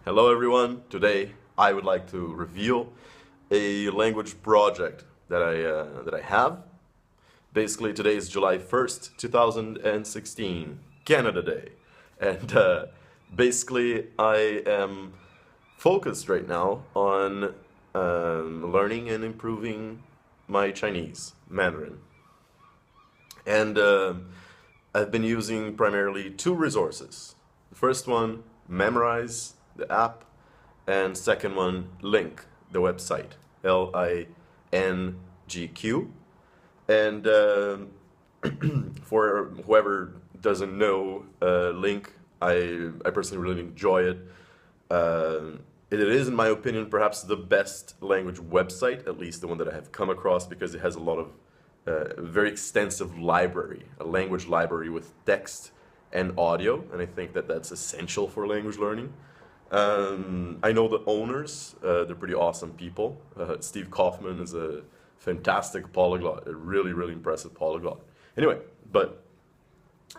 Hello everyone. Today I would like to reveal a language project that I have. Basically, today is July 1st, 2016, Canada Day. And basically I am focused right now on learning and improving my Chinese, Mandarin. And I've been using primarily two resources. The first one, Memrise, the app, and second one, LingQ, the website, LingQ. And for whoever doesn't know LingQ, I personally really enjoy it. It is, in my opinion, perhaps the best language website, at least the one that I have come across, because it has a lot of very extensive library, a language library with text and audio, and I think that that's essential for language learning. I know the owners, they're pretty awesome people. Steve Kaufman is a fantastic polyglot, a really, really impressive polyglot. Anyway,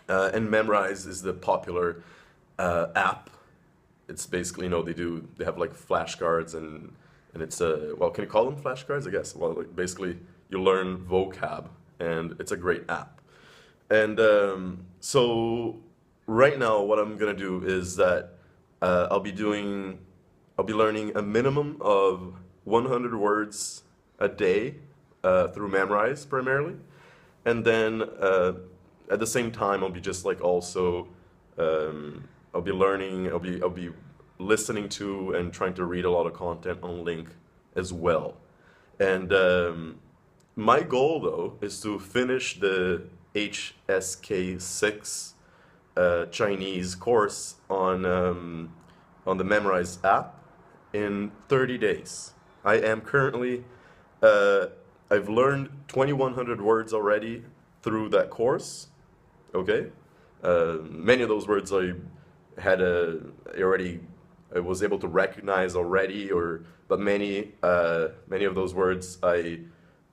and Memrise is the popular app. It's basically, they have like flashcards and it's well, can you call them flashcards? I guess. Well, like basically you learn vocab and it's a great app. And so right now what I'm gonna do is that I'll be learning a minimum of 100 words a day through Memrise primarily, and then at the same time I'll be just like also I'll be learning, I'll be listening to and trying to read a lot of content on LingQ as well. And my goal though is to finish the HSK 6 Chinese course on the Memrise app in 30 days. I am currently, I've learned 2,100 words already through that course. Okay, many of those words I was able to recognize already, but many of those words I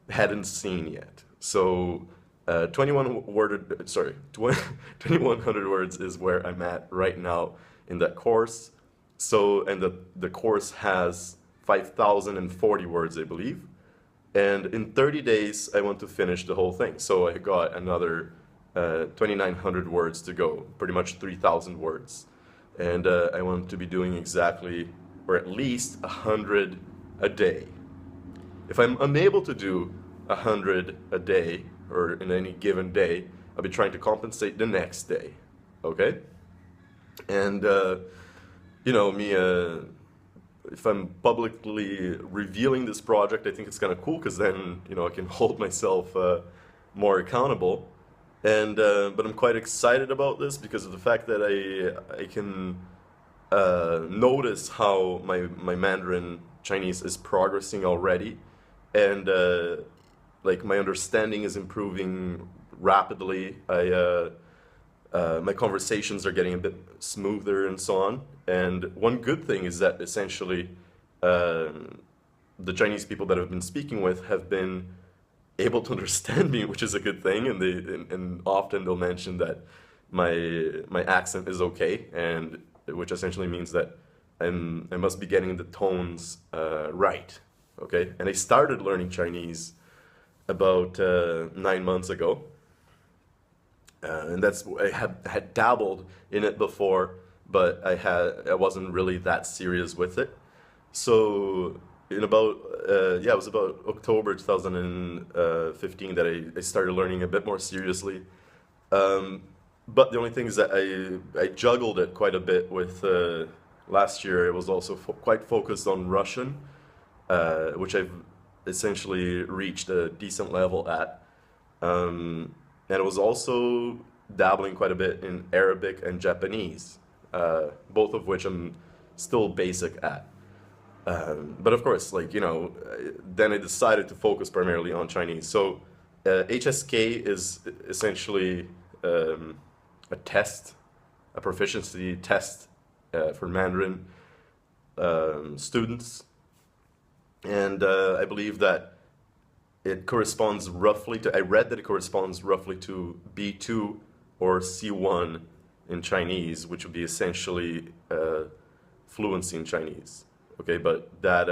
hadn't seen yet. So 2,100 words is where I'm at right now in that course. So, and the course has 5,040 words, I believe. And in 30 days, I want to finish the whole thing. So I got another 2,900 words to go, pretty much 3,000 words. And I want to be doing exactly, or at least 100 a day. If I'm unable to do 100 a day, or in any given day, I'll be trying to compensate the next day, okay? And, if I'm publicly revealing this project, I think it's kind of cool, because then, I can hold myself more accountable. And, but I'm quite excited about this because of the fact that I can notice how my Mandarin Chinese is progressing already. And, like my understanding is improving rapidly. My conversations are getting a bit smoother and so on. And one good thing is that essentially the Chinese people that I've been speaking with have been able to understand me, which is a good thing. And often they'll mention that my accent is okay, and which essentially means that I must be getting the tones right. Okay, and I started learning Chinese about 9 months ago, and I had dabbled in it before, but I wasn't really that serious with it. So in about it was about October 2015 that I started learning a bit more seriously. But the only thing is that I juggled it quite a bit with last year. I was also quite focused on Russian, which I've essentially reached a decent level at. And I was also dabbling quite a bit in Arabic and Japanese, both of which I'm still basic at. But of course, then I decided to focus primarily on Chinese. So HSK is essentially a test, a proficiency test for Mandarin students. And I believe that it corresponds roughly to, I read that it corresponds roughly to B2 or C1 in Chinese, which would be essentially fluency in Chinese. Okay, but that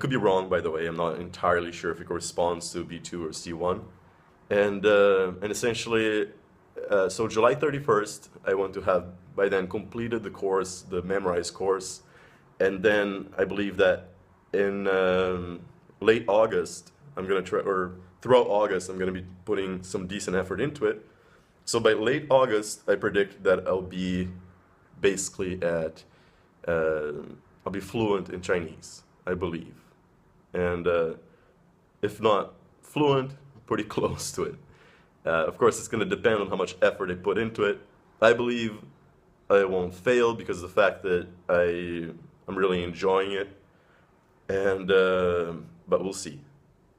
could be wrong, by the way. I'm not entirely sure if it corresponds to B2 or C1. And essentially, so July 31st, I want to have by then completed the course, the Memrise course, and then I believe that in late August, I'm gonna try, or throughout August, I'm gonna be putting some decent effort into it. So by late August, I predict that I'll be basically at, I'll be fluent in Chinese, I believe. And if not fluent, pretty close to it. Of course, it's going to depend on how much effort I put into it. I believe I won't fail because of the fact that I'm really enjoying it. And but we'll see.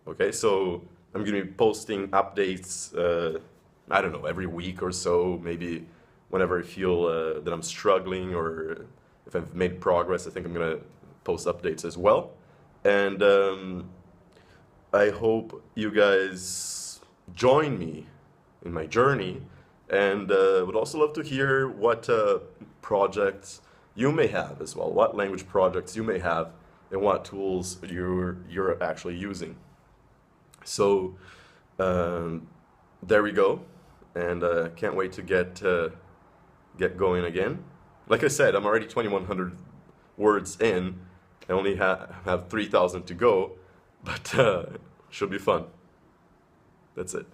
Okay, so I'm going to be posting updates, I don't know, every week or so, maybe whenever I feel that I'm struggling or if I've made progress. I think I'm going to post updates as well. And I hope you guys join me in my journey, and would also love to hear what projects you may have as well, what language projects you may have, and what tools you're actually using. So there we go, and can't wait to get going again. Like I said, I'm already 2,100 words in. I only have 3,000 to go, but should be fun. That's it.